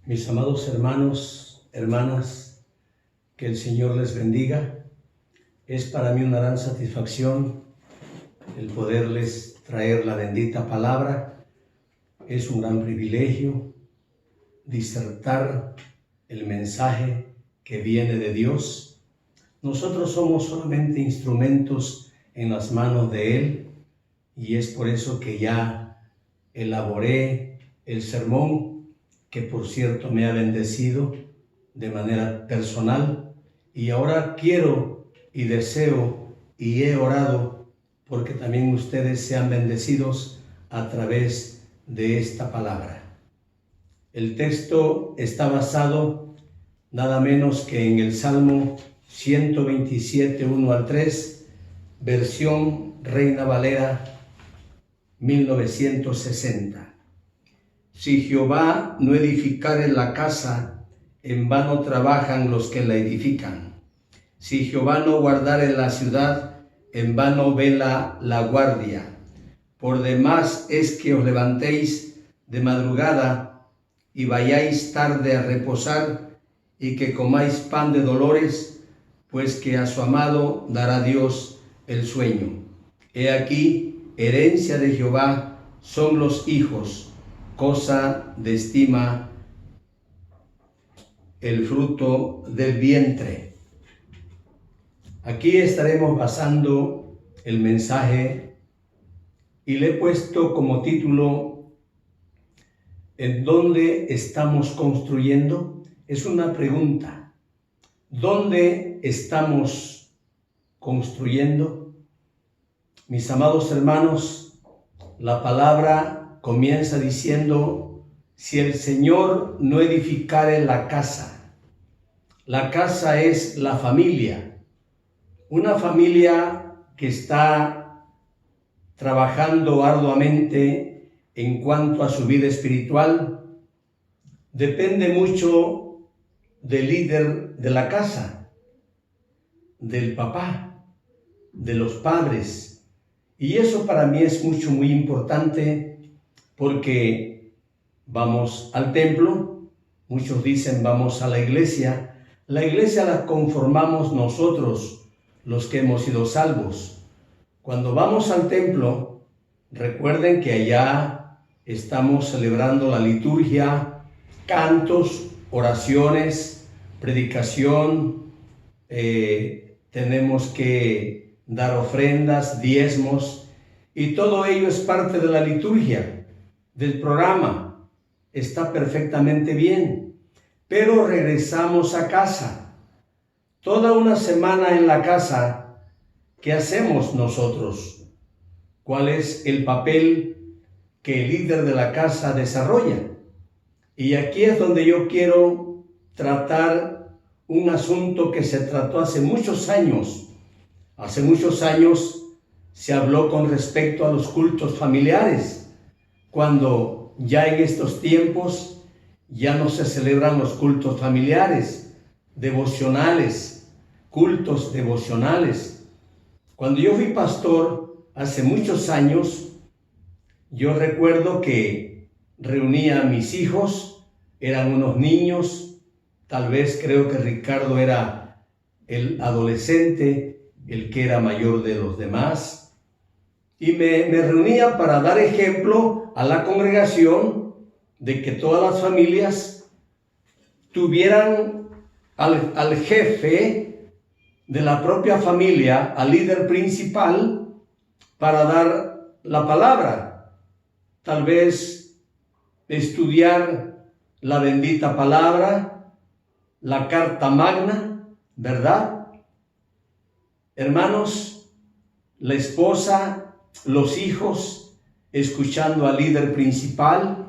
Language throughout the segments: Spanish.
Mis amados hermanos, hermanas, que el Señor les bendiga. Es para mí una gran satisfacción el poderles traer la bendita palabra. Es un gran privilegio disertar el mensaje que viene de Dios. Nosotros somos solamente instrumentos en las manos de Él, y es por eso que ya elaboré el sermón, que por cierto me ha bendecido de manera personal, y ahora quiero y deseo y he orado porque también ustedes sean bendecidos a través de esta palabra. El texto está basado nada menos que en el Salmo 127, 1 al 3, versión Reina Valera 1960. Si Jehová no edificare la casa, en vano trabajan los que la edifican. Si Jehová no guardare la ciudad, en vano vela la guardia. Por demás es que os levantéis de madrugada y vayáis tarde a reposar, y que comáis pan de dolores, pues que a su amado dará Dios el sueño. He aquí, herencia de Jehová son los hijos, cosa de estima el fruto del vientre. Aquí estaremos basando el mensaje y le he puesto como título ¿en dónde estamos construyendo? Es una pregunta. ¿Dónde estamos construyendo? Mis amados hermanos, la palabra comienza diciendo: si el Señor no edificare la casa es la familia, una familia que está trabajando arduamente en cuanto a su vida espiritual, depende mucho del líder de la casa, del papá, de los padres. Y eso para mí es muy importante, porque vamos al templo, muchos dicen vamos a la iglesia la conformamos nosotros, los que hemos sido salvos. Cuando vamos al templo, recuerden que allá estamos celebrando la liturgia, cantos, oraciones, predicación, tenemos que dar ofrendas, diezmos, y todo ello es parte de la liturgia, del programa. Está perfectamente bien, pero regresamos a casa. Toda una semana en la casa, ¿qué hacemos nosotros? ¿Cuál es el papel que el líder de la casa desarrolla? Y aquí es donde yo quiero tratar un asunto que se trató hace muchos años. Hace muchos años se habló con respecto a los cultos familiares, cuando ya en estos tiempos ya no se celebran los cultos familiares, devocionales, cultos devocionales. Cuando yo fui pastor hace muchos años, yo recuerdo que reunía a mis hijos, eran unos niños, tal vez creo que Ricardo era el adolescente, el que era mayor de los demás, y me reunía para dar ejemplo a la congregación de que todas las familias tuvieran al jefe de la propia familia, al líder principal, para dar la palabra. Tal vez estudiar la bendita palabra, la carta magna, ¿verdad? Hermanos, la esposa, los hijos, escuchando al líder principal,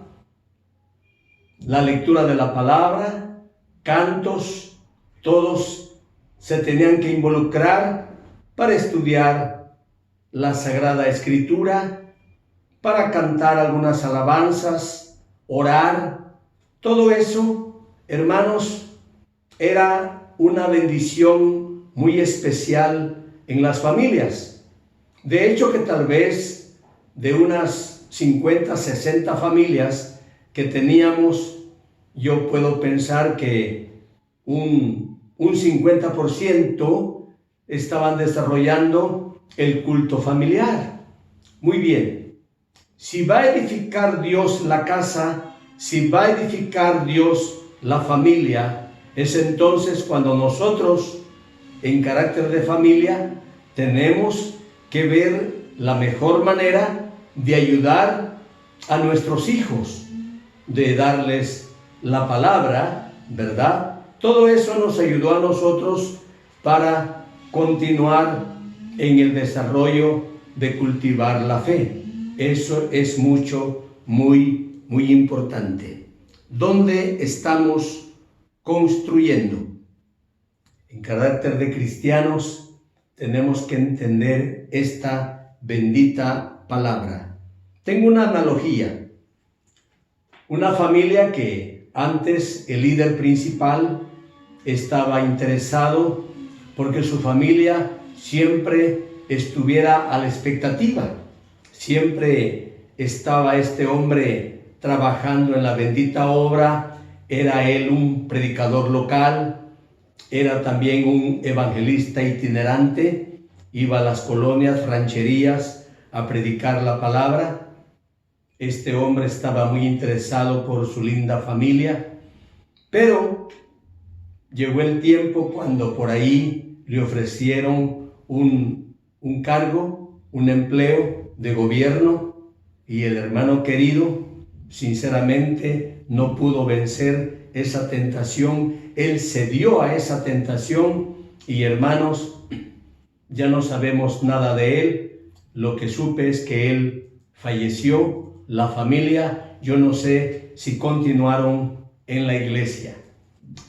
la lectura de la palabra, cantos, todos se tenían que involucrar para estudiar la Sagrada Escritura, para cantar algunas alabanzas, orar. Todo eso, hermanos, era una bendición muy especial en las familias. De hecho, que tal vez de unas 50, 60 familias que teníamos, yo puedo pensar que un 50% estaban desarrollando el culto familiar. Muy bien, si va a edificar Dios la casa, si va a edificar Dios la familia, es entonces cuando nosotros, en carácter de familia, tenemos que ver la mejor manera de ayudar a nuestros hijos, de darles la palabra, ¿verdad? Todo eso nos ayudó a nosotros para continuar en el desarrollo de cultivar la fe. Eso es muy importante. ¿Dónde estamos construyendo? En carácter de cristianos tenemos que entender esta bendita palabra. Tengo una analogía. Una familia que antes el líder principal estaba interesado porque su familia siempre estuviera a la expectativa. Siempre estaba este hombre trabajando en la bendita obra. Era él un predicador local, era también un evangelista itinerante, iba a las colonias, rancherías a predicar la palabra. Este hombre estaba muy interesado por su linda familia, pero llegó el tiempo cuando por ahí le ofrecieron un cargo, un empleo de gobierno, y el hermano querido sinceramente no pudo vencer esa tentación. Él cedió a esa tentación y, hermanos, ya no sabemos nada de él. Lo que supe es que él falleció. La familia, yo no sé si continuaron en la iglesia.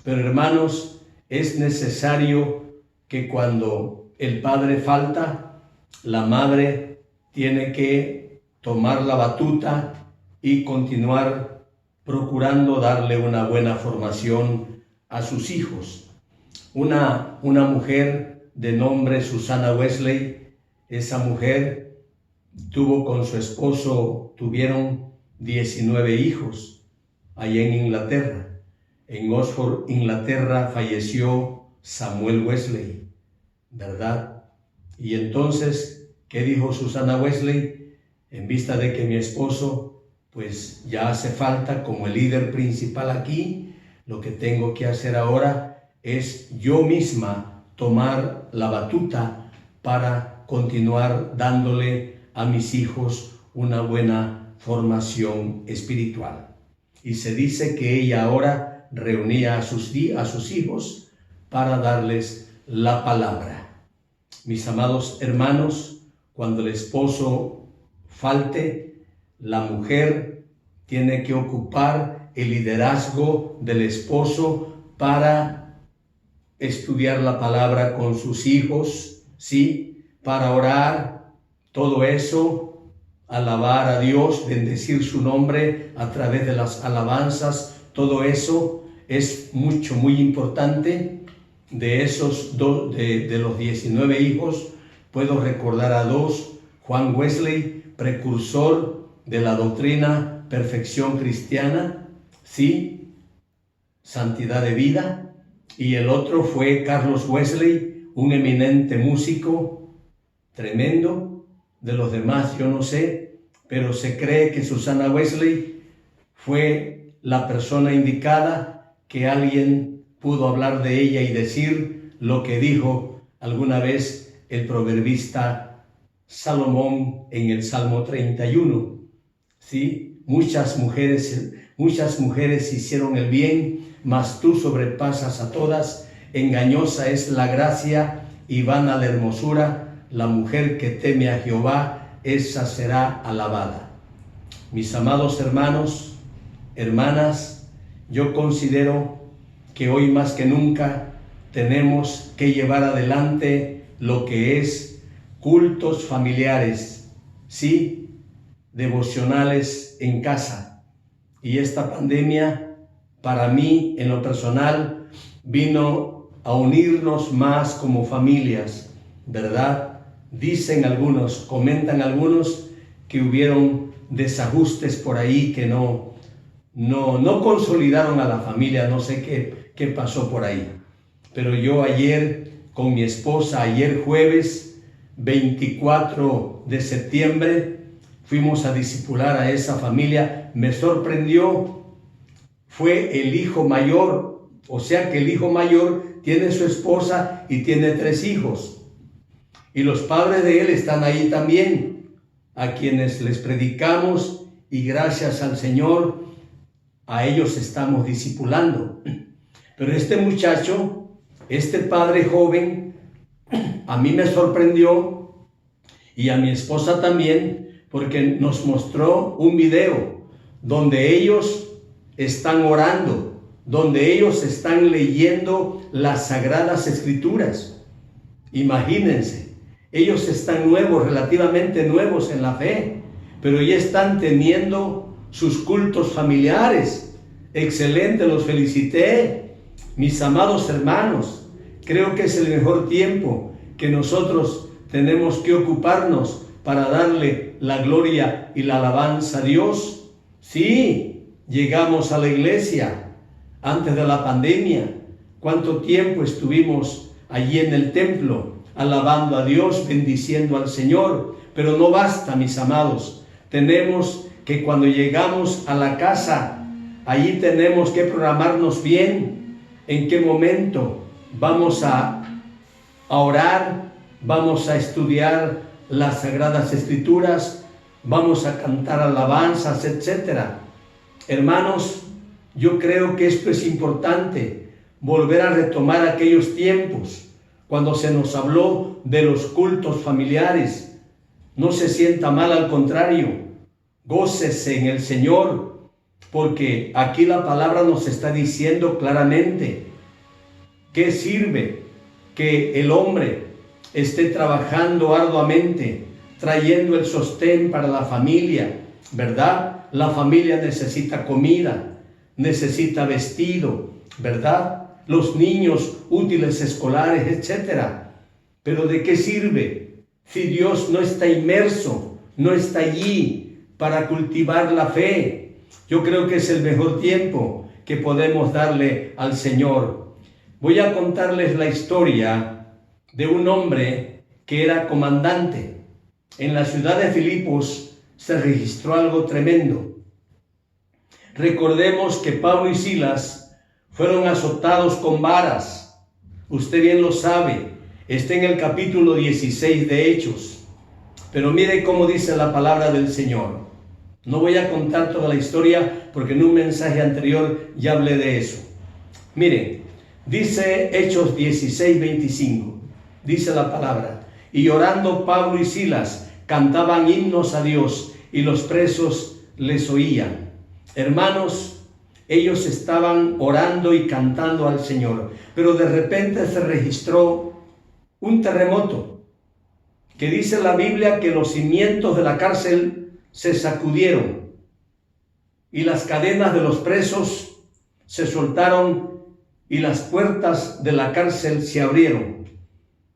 Pero, hermanos, es necesario que cuando el padre falta, la madre tiene que tomar la batuta y continuar procurando darle una buena formación a sus hijos. Una mujer de nombre Susana Wesley, esa mujer tuvo con su esposo, tuvieron 19 hijos allá en Inglaterra. En Oxford, Inglaterra, falleció Samuel Wesley, ¿verdad? Y entonces, ¿qué dijo Susana Wesley? En vista de que mi esposo, pues ya hace falta como el líder principal aquí, lo que tengo que hacer ahora es yo misma tomar la batuta para continuar dándole a mis hijos una buena formación espiritual. Y se dice que ella ahora reunía a sus hijos para darles la palabra. Mis amados hermanos, cuando el esposo falte, la mujer tiene que ocupar el liderazgo del esposo para estudiar la palabra con sus hijos, ¿sí? Para orar, todo eso, alabar a Dios, bendecir su nombre a través de las alabanzas, todo eso es muy importante. De esos de los 19 hijos, puedo recordar a dos: Juan Wesley, precursor de la doctrina perfección cristiana, ¿sí? Santidad de vida. Y el otro fue Carlos Wesley, un eminente músico, tremendo. De los demás yo no sé, pero se cree que Susana Wesley fue la persona indicada, que alguien pudo hablar de ella y decir lo que dijo alguna vez el proverbista Salomón en el Salmo 31. ¿Sí? Muchas mujeres hicieron el bien, mas tú sobrepasas a todas. Engañosa es la gracia y vana la hermosura. La mujer que teme a Jehová, esa será alabada. Mis amados hermanos, hermanas, yo considero que hoy más que nunca tenemos que llevar adelante lo que es cultos familiares, sí, devocionales en casa. Y esta pandemia, para mí, en lo personal, vino a unirnos más como familias, ¿verdad? Dicen algunos, comentan algunos que hubieron desajustes por ahí que no no consolidaron a la familia, no sé qué pasó por ahí. Pero yo ayer con mi esposa, ayer jueves 24 de septiembre, fuimos a discipular a esa familia. Me sorprendió, fue el hijo mayor, o sea que el hijo mayor tiene su esposa y tiene 3 hijos. Y los padres de él están ahí también, a quienes les predicamos, y gracias al Señor, a ellos estamos discipulando. Pero este muchacho, este padre joven, a mí me sorprendió, y a mi esposa también, porque nos mostró un video donde ellos están orando, donde ellos están leyendo las Sagradas Escrituras. Imagínense, ellos están nuevos, relativamente nuevos en la fe, pero ya están teniendo sus cultos familiares. Excelente, los felicité. Mis amados hermanos, creo que es el mejor tiempo que nosotros tenemos que ocuparnos para darle la gloria y la alabanza a Dios. Sí, llegamos a la iglesia antes de la pandemia. ¿Cuánto tiempo estuvimos allí en el templo alabando a Dios, bendiciendo al Señor? Pero no basta, mis amados. Tenemos que cuando llegamos a la casa, allí tenemos que programarnos bien en qué momento vamos a orar, vamos a estudiar las Sagradas Escrituras, vamos a cantar alabanzas, etc. Hermanos, yo creo que esto es importante, volver a retomar aquellos tiempos cuando se nos habló de los cultos familiares. No se sienta mal, al contrario, gócese en el Señor, porque aquí la palabra nos está diciendo claramente qué sirve que el hombre esté trabajando arduamente, trayendo el sostén para la familia, ¿verdad? La familia necesita comida, necesita vestido, ¿verdad? Los niños, útiles escolares, etc. Pero ¿de qué sirve si Dios no está inmerso, no está allí para cultivar la fe? Yo creo que es el mejor tiempo que podemos darle al Señor. Voy a contarles la historia de un hombre que era comandante. En la ciudad de Filipos se registró algo tremendo. Recordemos que Pablo y Silas fueron azotados con varas. Usted bien lo sabe, está en el capítulo 16 de Hechos. Pero mire cómo dice la palabra del Señor. No voy a contar toda la historia porque en un mensaje anterior ya hablé de eso. Mire, dice Hechos 16, 25. Dice la palabra: y orando Pablo y Silas cantaban himnos a Dios y los presos les oían. Hermanos, ellos estaban orando y cantando al Señor, pero de repente se registró un terremoto, que dice la Biblia que los cimientos de la cárcel se sacudieron y las cadenas de los presos se soltaron y las puertas de la cárcel se abrieron.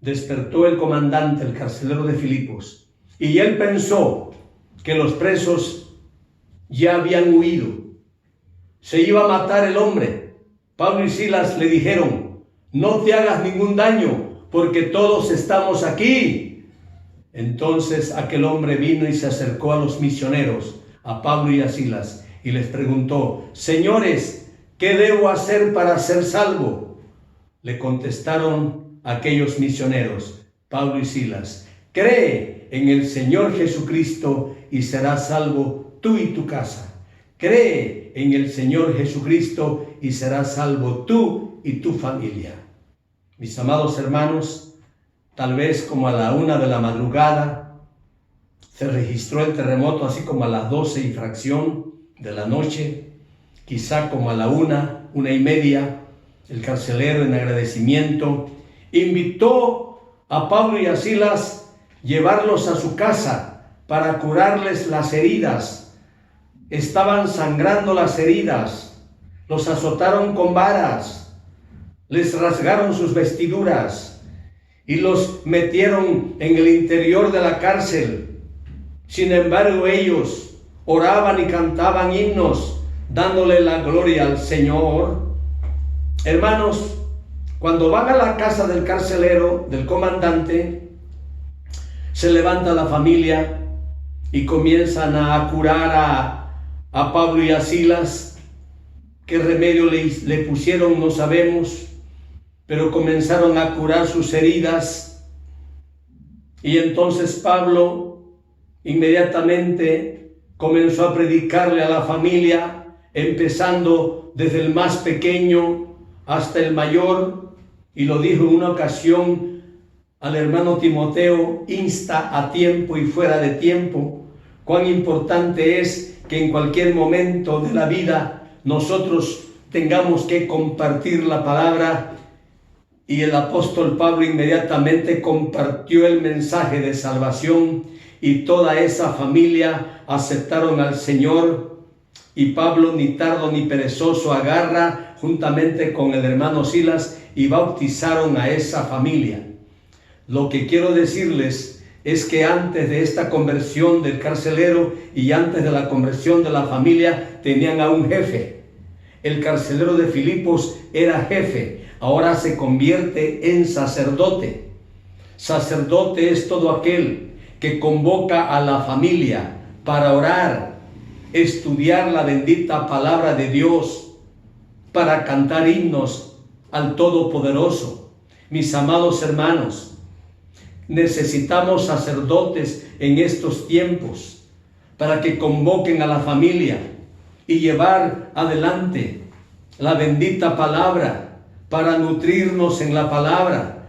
Despertó el comandante, el carcelero de Filipos, y él pensó que los presos ya habían huido. Se iba a matar el hombre. Pablo y Silas le dijeron: no te hagas ningún daño, porque todos estamos aquí. Entonces aquel hombre vino y se acercó a los misioneros, a Pablo y a Silas, y les preguntó: señores, ¿qué debo hacer para ser salvo? Le contestaron aquellos misioneros, Pablo y Silas: cree en el Señor Jesucristo y serás salvo tú y tu casa. Cree en el Señor Jesucristo y serás salvo tú y tu familia. Mis amados hermanos, tal vez como a la 1 de la madrugada se registró el terremoto, así como a las 12 y fracción de la noche, quizá como a la 1:30, el carcelero, en agradecimiento, invitó a Pablo y a Silas llevarlos a su casa para curarles las heridas. Estaban sangrando las heridas, los azotaron con varas, les rasgaron sus vestiduras y los metieron en el interior de la cárcel. Sin embargo, ellos oraban y cantaban himnos dándole la gloria al Señor. Hermanos, cuando van a la casa del carcelero, del comandante, se levanta la familia y comienzan a curar a Pablo y a Silas. ¿Qué remedio le pusieron? No sabemos, pero comenzaron a curar sus heridas. Y entonces Pablo inmediatamente comenzó a predicarle a la familia, empezando desde el más pequeño hasta el mayor, y lo dijo en una ocasión al hermano Timoteo: insta a tiempo y fuera de tiempo. Cuán importante es que en cualquier momento de la vida nosotros tengamos que compartir la palabra. Y el apóstol Pablo inmediatamente compartió el mensaje de salvación, y toda esa familia aceptaron al Señor. Y Pablo, ni tardo ni perezoso, agarra juntamente con el hermano Silas y bautizaron a esa familia. Lo que quiero decirles es que antes de esta conversión del carcelero y antes de la conversión de la familia, tenían a un jefe. El carcelero de Filipos era jefe, ahora se convierte en sacerdote. Sacerdote es todo aquel que convoca a la familia para orar, estudiar la bendita palabra de Dios, para cantar himnos al Todopoderoso. Mis amados hermanos, necesitamos sacerdotes en estos tiempos para que convoquen a la familia y llevar adelante la bendita palabra, para nutrirnos en la palabra,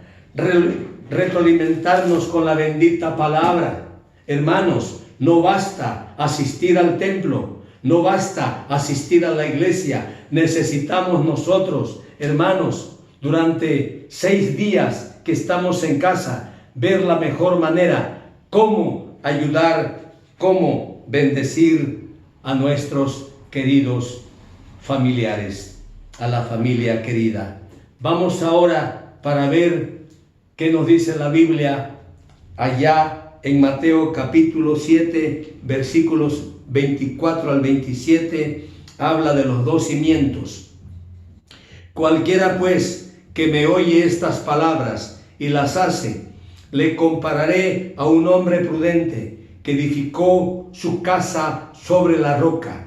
retroalimentarnos con la bendita palabra. Hermanos, no basta asistir al templo, no basta asistir a la iglesia. Necesitamos nosotros, hermanos, durante 6 días que estamos en casa, ver la mejor manera cómo ayudar, cómo bendecir a nuestros queridos familiares, a la familia querida. Vamos ahora para ver qué nos dice la Biblia allá en Mateo capítulo 7, versículos 24 al 27, habla de los 2 cimientos. Cualquiera pues que me oye estas palabras y las hace, le compararé a un hombre prudente que edificó su casa sobre la roca.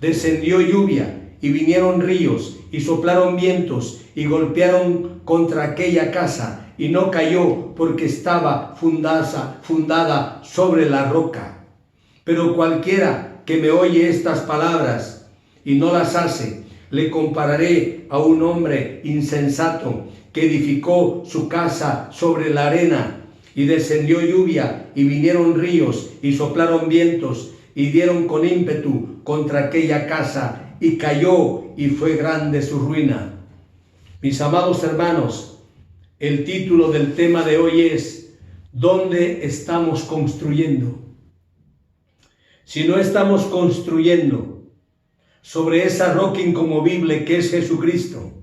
Descendió lluvia y vinieron ríos y soplaron vientos y golpearon contra aquella casa, y no cayó porque estaba fundada sobre la roca. Pero cualquiera que me oye estas palabras y no las hace, le compararé a un hombre insensato que edificó su casa sobre la arena, y descendió lluvia y vinieron ríos y soplaron vientos y dieron con ímpetu contra aquella casa, y cayó, y fue grande su ruina. Mis amados hermanos, el título del tema de hoy es: ¿dónde estamos construyendo? Si no estamos construyendo sobre esa roca inconmovible que es Jesucristo,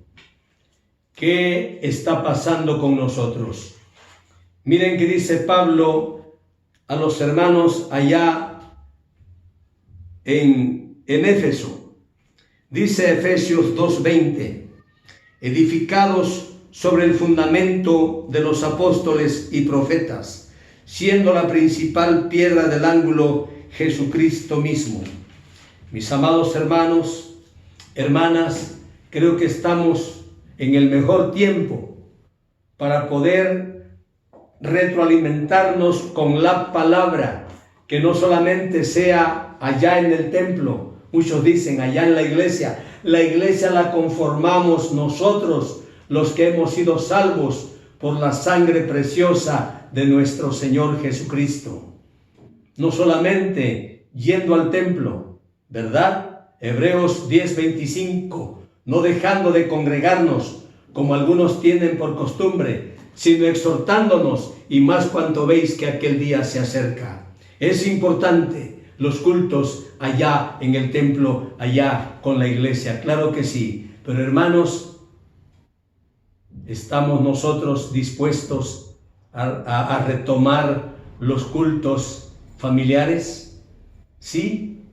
¿qué está pasando con nosotros? Miren que dice Pablo a los hermanos allá en Éfeso. Dice Efesios 2:20, edificados sobre el fundamento de los apóstoles y profetas, siendo la principal piedra del ángulo Jesucristo mismo. Mis amados hermanos, hermanas, creo que estamos en el mejor tiempo para poder retroalimentarnos con la palabra, que no solamente sea allá en el templo. Muchos dicen allá en la iglesia la conformamos nosotros, los que hemos sido salvos por la sangre preciosa de nuestro Señor Jesucristo. No solamente yendo al templo, ¿verdad? Hebreos 10:25, no dejando de congregarnos, como algunos tienen por costumbre, sino exhortándonos, y más cuanto veis que aquel día se acerca. Es importante los cultos allá en el templo, allá con la iglesia, claro que sí, pero hermanos, ¿estamos nosotros dispuestos a retomar los cultos familiares? ¿Sí?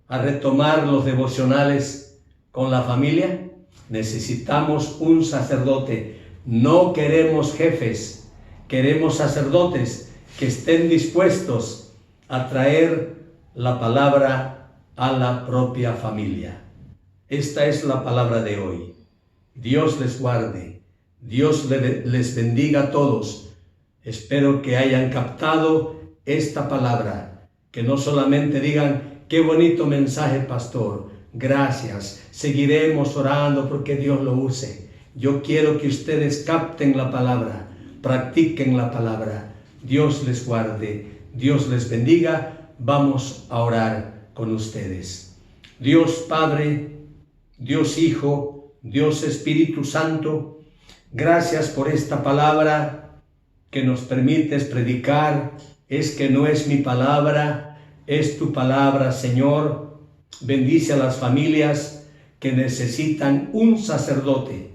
a retomar los devocionales con la familia? Necesitamos un sacerdote. No queremos jefes, queremos sacerdotes que estén dispuestos a traer la palabra a la propia familia. Esta es la palabra de hoy. Dios les guarde. Dios les bendiga a todos. Espero que hayan captado esta palabra. Que no solamente digan, qué bonito mensaje, pastor. Gracias. Seguiremos orando porque Dios lo use. Yo quiero que ustedes capten la palabra, practiquen la palabra. Dios les guarde. Dios les bendiga. Vamos a orar con ustedes. Dios Padre, Dios Hijo, Dios Espíritu Santo, gracias por esta palabra que nos permites predicar. Es que no es mi palabra, es tu palabra, Señor. Bendice a las familias que necesitan un sacerdote,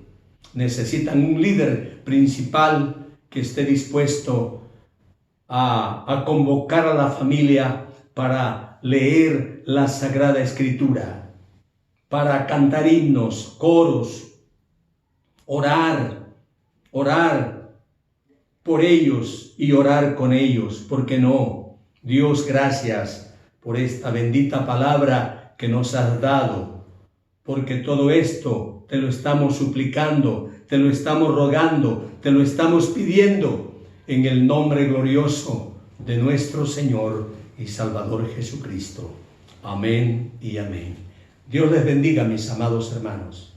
necesitan un líder principal que esté dispuesto a convocar a la familia para leer la Sagrada Escritura, para cantar himnos, coros, orar por ellos y orar con ellos. ¿Por qué no? Dios, gracias por esta bendita palabra que nos has dado, porque todo esto te lo estamos suplicando, te lo estamos rogando, te lo estamos pidiendo en el nombre glorioso de nuestro Señor y Salvador Jesucristo. Amén y amén. Dios les bendiga, mis amados hermanos.